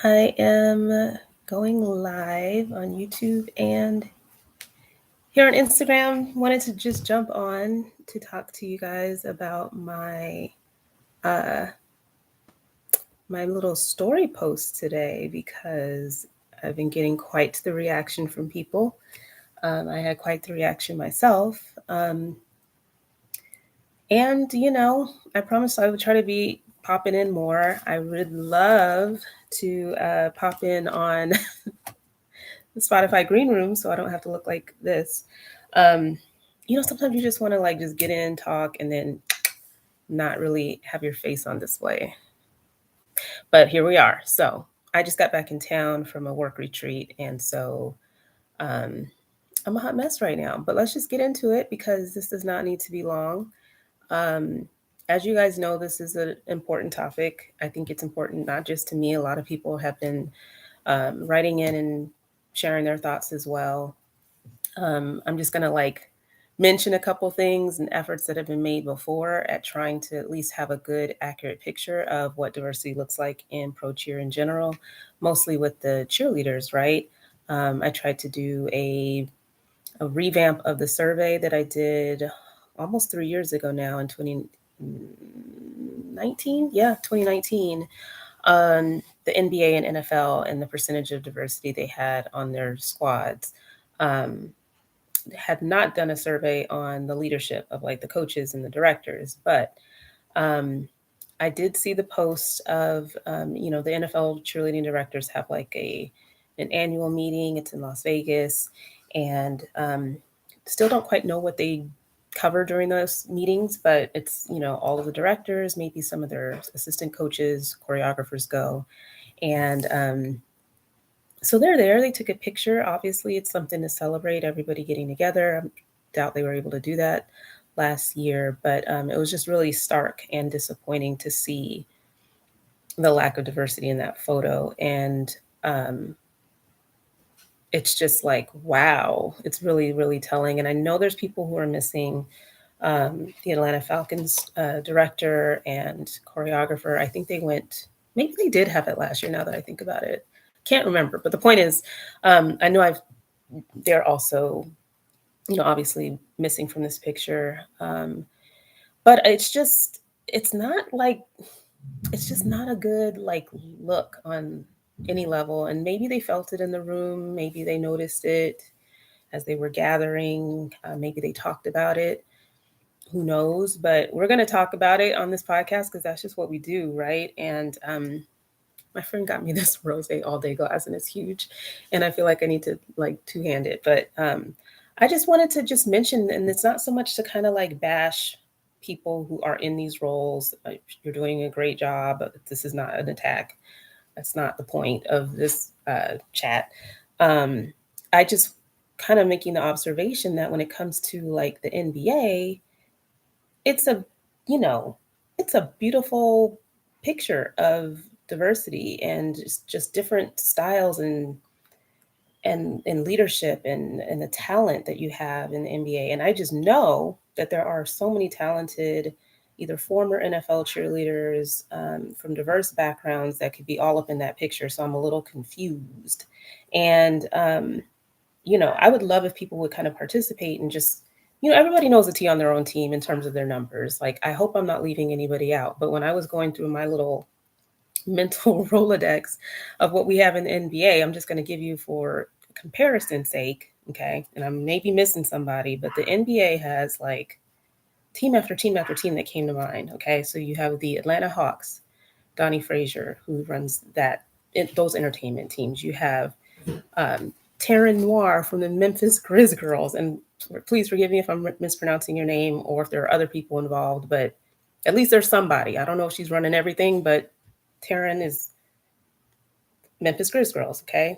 I am going live on YouTube and here on Instagram. Wanted to just jump on to talk to you guys about uh, my little story post today because I've been getting quite the reaction from people. I had quite the reaction myself. And I promised I would try to be popping in more. I would love to pop in on the Spotify green room so I don't have to look like this. Um, Sometimes you just want to like just get in, talk, and then not really have your face on display. But here we are. So I just got back in town from a work retreat, and so um, I'm a hot mess right now. But let's just get into it because this does not need to be long. Um, as you guys know, this is an important topic. I think it's important not just to me. A lot of people have been writing in and sharing their thoughts as well. I'm just going to like mention a couple things and efforts that have been made before at trying to at least have a good, accurate picture of what diversity looks like in pro cheer in general, mostly with the cheerleaders, right? I tried to do a revamp of the survey that I did almost 3 years ago now in 2019. Yeah, 2019 on the NBA and NFL and the percentage of diversity they had on their squads. Um, had not done a survey on the leadership of like the coaches and the directors, but um, I did see the post of the NFL cheerleading directors have like a an annual meeting. It's in Las Vegas, and still don't quite know what they cover during those meetings, but it's all of the directors, maybe some of their assistant coaches, choreographers go, and so they're there. They took a picture. Obviously, it's something to celebrate. Everybody getting together. I doubt they were able to do that last year, but it was just really stark and disappointing to see the lack of diversity in that photo. And um, it's just like, wow, it's really, really telling. And I know there's people who are missing the Atlanta Falcons director and choreographer. I think they went, maybe they did have it last year now that I think about it. Can't remember. But the point is, I know they're also, obviously missing from this picture. But it's not like, it's just not a good like look on any level. And maybe they felt it in the room. Maybe they noticed it as they were gathering. Maybe they talked about it. Who knows? But we're going to talk about it on this podcast because that's just what we do, right? And my friend got me this rose all day glass and it's huge, and I feel like I need to like two hand it. But I just wanted to just mention, and it's not so much to kind of like bash people who are in these roles. You're doing a great job. This is not an attack. That's not the point of this chat. Um, I just kind of making the observation that when it comes to like the NBA, it's a you know it's a beautiful picture of diversity and just different styles and leadership and the talent that you have in the NBA. And I just know that there are so many talented either former NFL cheerleaders from diverse backgrounds that could be all up in that picture. So I'm a little confused. And I would love if people would kind of participate and just, everybody knows the T on their own team in terms of their numbers. Like, I hope I'm not leaving anybody out. But when I was going through my little mental Rolodex of what we have in the NBA, I'm just going to give you for comparison's sake. Okay. And I'm maybe missing somebody, but the NBA has like team after team after team that came to mind. Okay. So you have the Atlanta Hawks, Donnie Frazier, who runs those entertainment teams. You have Taryn Noir from the Memphis Grizz Girls. And please forgive me if I'm mispronouncing your name or if there are other people involved, but at least there's somebody. I don't know if she's running everything, but Taryn is Memphis Grizz Girls, okay?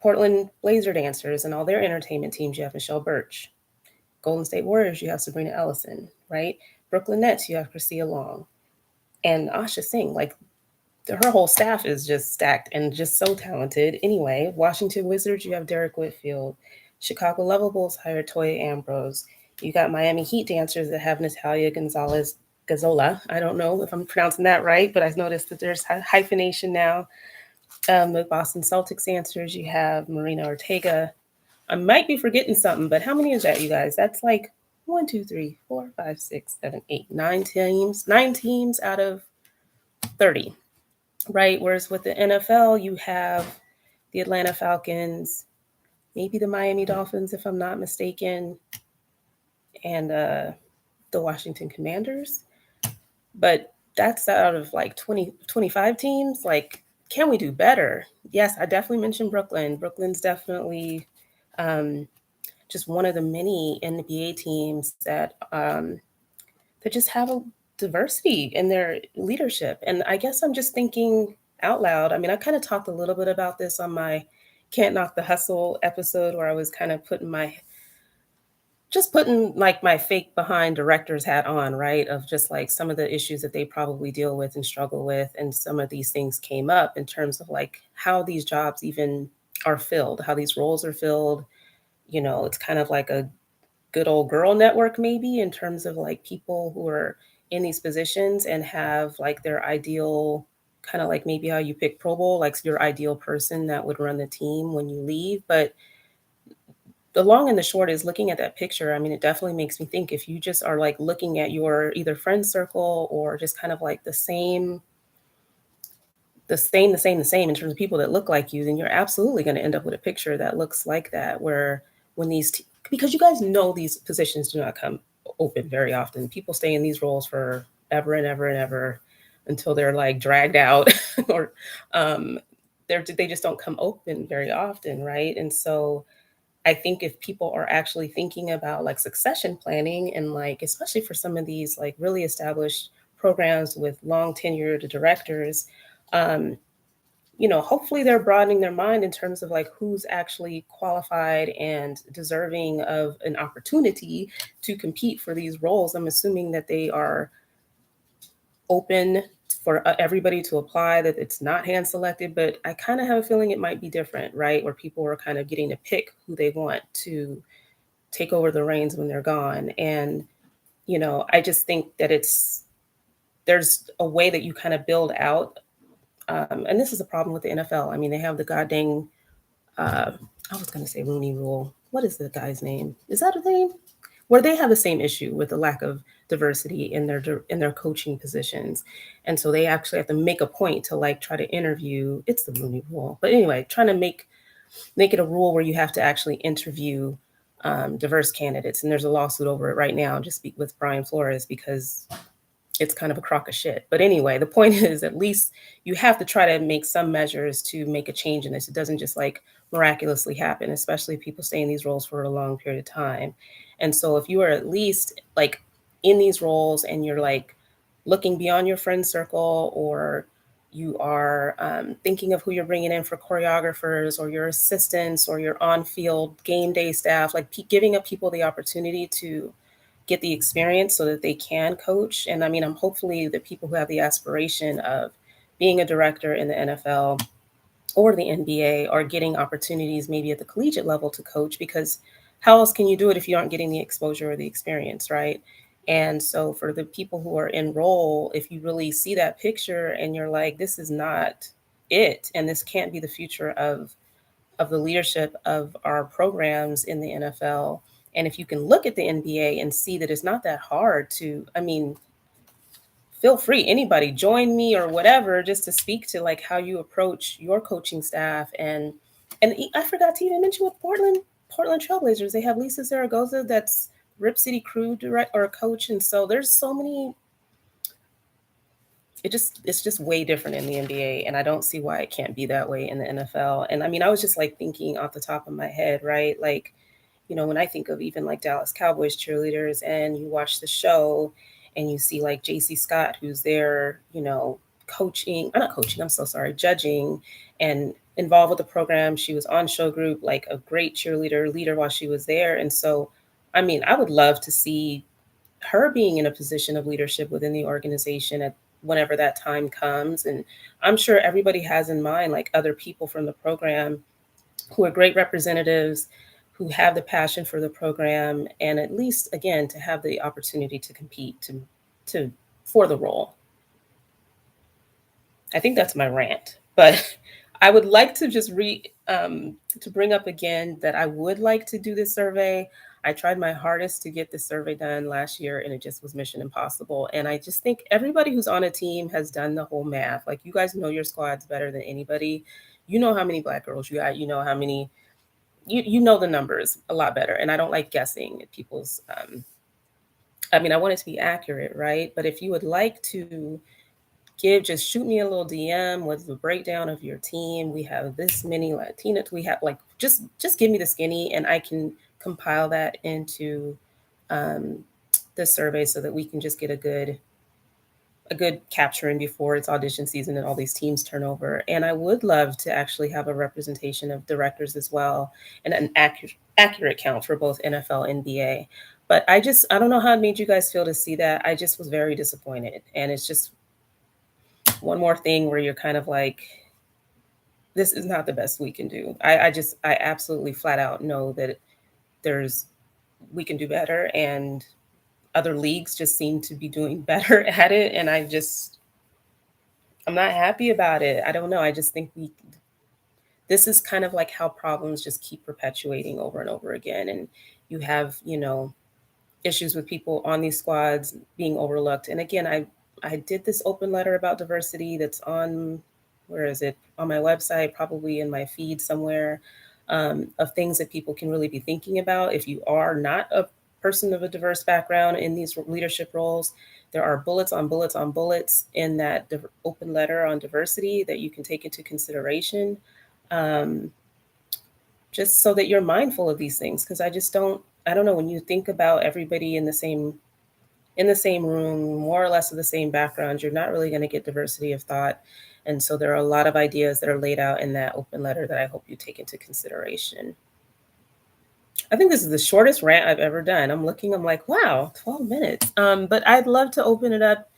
Portland Blazer Dancers and all their entertainment teams, you have Michelle Birch. Golden State Warriors, you have Sabrina Ellison, right? Brooklyn Nets, you have Chrissia Long. And Asha Singh, like her whole staff is just stacked and just so talented. Anyway, Washington Wizards, you have Derek Whitfield. Chicago Level Bulls hired Toya Ambrose. You got Miami Heat dancers that have Natalia Gonzalez Gazola. I don't know if I'm pronouncing that right, but I've noticed that there's hyphenation now. The Boston Celtics answers, you have Marina Ortega. I might be forgetting something, but how many is that, you guys? That's like one, two, three, four, five, six, seven, eight, nine teams, 9 teams out of 30, right? Whereas with the NFL, you have the Atlanta Falcons, maybe the Miami Dolphins, if I'm not mistaken, and the Washington Commanders. But that's out of like 20, 25 teams. Like, can we do better? Yes, I definitely mentioned Brooklyn. Brooklyn's definitely um, just one of the many NBA teams that just have a diversity in their leadership. And I guess I'm just thinking out loud. I mean, I kind of talked a little bit about this on my Can't Knock the Hustle episode, where I was kind of putting like my fake behind director's hat on, right? Of just like some of the issues that they probably deal with and struggle with. And some of these things came up in terms of like how these jobs even are filled, how these roles are filled. It's kind of like a good old girl network, maybe, in terms of like people who are in these positions and have like their ideal, kind of like maybe how you pick Pro Bowl, like your ideal person that would run the team when you leave. But the long and the short is, looking at that picture, I mean, it definitely makes me think, if you just are like looking at your either friend circle or just kind of like the same in terms of people that look like you, then you're absolutely going to end up with a picture that looks like that. Where when because you guys know these positions do not come open very often. People stay in these roles for ever and ever and ever until they're like dragged out or um, they just don't come open very often, right? And so I think if people are actually thinking about like succession planning, and like especially for some of these like really established programs with long tenured directors, um, hopefully they're broadening their mind in terms of like who's actually qualified and deserving of an opportunity to compete for these roles. I'm assuming that they are open for everybody to apply, that it's not hand selected, but I kind of have a feeling it might be different, right? Where people are kind of getting to pick who they want to take over the reins when they're gone. And, I just think that there's a way that you kind of build out. And this is a problem with the NFL. I mean, they have the goddamn, uh, I was going to say Rooney Rule. What is the guy's name? Is that a name? Where they have the same issue with the lack of diversity in their coaching positions, and so they actually have to make a point to like try to interview. It's the Rooney Rule, but anyway, trying to make it a rule where you have to actually interview diverse candidates. And there's a lawsuit over it right now, just with Brian Flores, because it's kind of a crock of shit. But anyway, the point is, at least you have to try to make some measures to make a change in this. It doesn't just like miraculously happen, especially if people stay in these roles for a long period of time. And so if you are at least like in these roles and you're like looking beyond your friend circle, or you are thinking of who you're bringing in for choreographers or your assistants or your on-field game day staff, like giving up people the opportunity to get the experience so that they can coach. And I mean, I'm hopefully the people who have the aspiration of being a director in the NFL or the NBA are getting opportunities maybe at the collegiate level to coach, because how else can you do it if you aren't getting the exposure or the experience, right? And so for the people who are in role, if you really see that picture and you're like, this is not it, and this can't be the future of the leadership of our programs in the NFL. And if you can look at the NBA and see that it's not that hard to, I mean, feel free, anybody, join me or whatever, just to speak to like how you approach your coaching staff. And I forgot to even mention with Portland Trailblazers, they have Lisa Zaragoza, that's Rip City Crew direct or coach. And so there's so many, it's just way different in the NBA, and I don't see why it can't be that way in the NFL. And I mean, I was just like thinking off the top of my head, right? Like, when I think of even like Dallas Cowboys cheerleaders, and you watch the show and you see like JC Scott, who's there, coaching, not coaching, I'm so sorry, judging and involved with the program. She was on show group, like a great cheerleader leader while she was there. And so, I mean, I would love to see her being in a position of leadership within the organization at whenever that time comes. And I'm sure everybody has in mind like other people from the program who are great representatives, who have the passion for the program, and at least again to have the opportunity to compete to for the role. I think that's my rant, but I would like to just to bring up again that I would like to do this survey. I tried my hardest to get this survey done last year and it just was mission impossible. And I just think everybody who's on a team has done the whole math. Like you guys know your squads better than anybody. You know how many black girls you got, you know how many you know the numbers a lot better. And I don't like guessing at people's I mean, I want it to be accurate, right? But if you would like to just shoot me a little DM with the breakdown of your team. We have this many Latinas. We have like just give me the skinny, and I can compile that into um, the survey so that we can just get a good capturing before it's audition season and all these teams turn over. And I would love to actually have a representation of directors as well and an accurate count for both NFL and NBA. But I don't know how it made you guys feel to see that. I just was very disappointed, and it's just one more thing where you're kind of like, this is not the best we can do. I absolutely flat out know that there's we can do better, and other leagues just seem to be doing better at it, and I'm not happy about it. I don't know. I just think this is kind of like how problems just keep perpetuating over and over again, and you have issues with people on these squads being overlooked. And again, I did this open letter about diversity that's on, where is it, on my website, probably in my feed somewhere, of things that people can really be thinking about if you are not a person of a diverse background in these leadership roles. There are bullets on bullets on bullets in that open letter on diversity that you can take into consideration, um, just so that you're mindful of these things. Because I don't know, when you think about everybody in the same room, more or less of the same background, you're not really going to get diversity of thought. And so there are a lot of ideas that are laid out in that open letter that I hope you take into consideration. I think this is the shortest rant I've ever done. I'm like, wow, 12 minutes. But I'd love to open it up.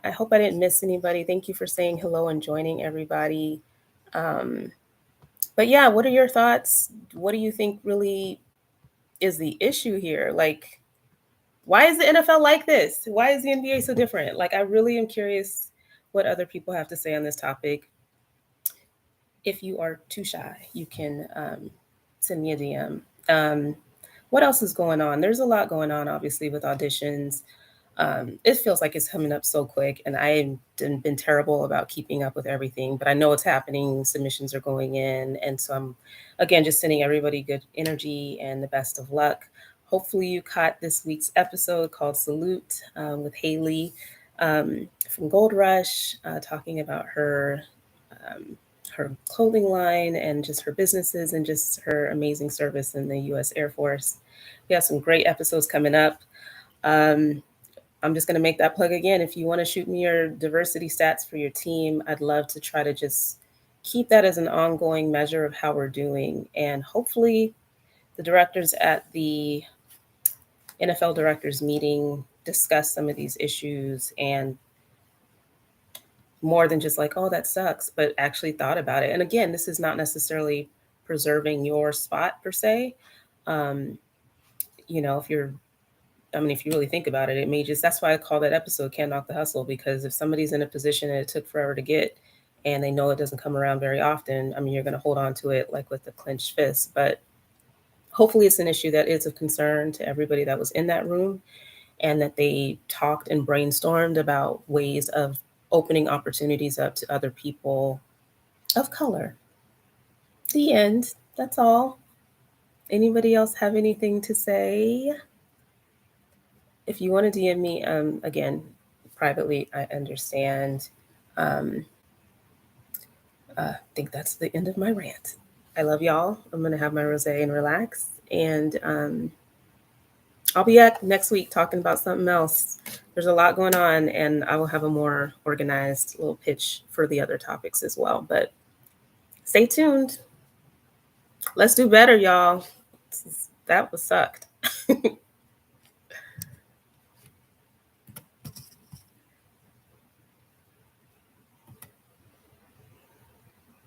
I hope I didn't miss anybody. Thank you for saying hello and joining everybody. Um, but yeah, what are your thoughts? What do you think really is the issue here? Like, why is the NFL like this? Why is the NBA so different? Like, I really am curious what other people have to say on this topic. If you are too shy, you can send me a DM. What else is going on? There's a lot going on, obviously, with auditions. It feels like it's coming up so quick, and I've been terrible about keeping up with everything, but I know it's happening. Submissions are going in. And so I'm, again, just sending everybody good energy and the best of luck. Hopefully, you caught this week's episode called Salute with Haley from Gold Rush, talking about um, her clothing line and just her businesses and just her amazing service in the U.S. Air Force. We have some great episodes coming up. Um, I'm just going to make that plug again. If you want to shoot me your diversity stats for your team, I'd love to try to just keep that as an ongoing measure of how we're doing. And hopefully, the directors at the NFL directors meeting discuss some of these issues, and more than just like, oh, that sucks, but actually thought about it. And again, this is not necessarily preserving your spot per se. Um, if you're I mean, if you really think about it, it may just, that's why I call that episode Can't Knock the Hustle, because if somebody's in a position and it took forever to get, and they know it doesn't come around very often, I mean, you're going to hold on to it like with the clenched fist. But hopefully it's an issue that is of concern to everybody that was in that room, and that they talked and brainstormed about ways of opening opportunities up to other people of color. The end. That's all. Anybody else have anything to say? If you want to DM me, again, privately, I understand. Um, I think that's the end of my rant. I love y'all. I'm going to have my rosé and relax. And I'll be back next week talking about something else. There's a lot going on, and I will have a more organized little pitch for the other topics as well. But stay tuned. Let's do better, y'all. That was sucked.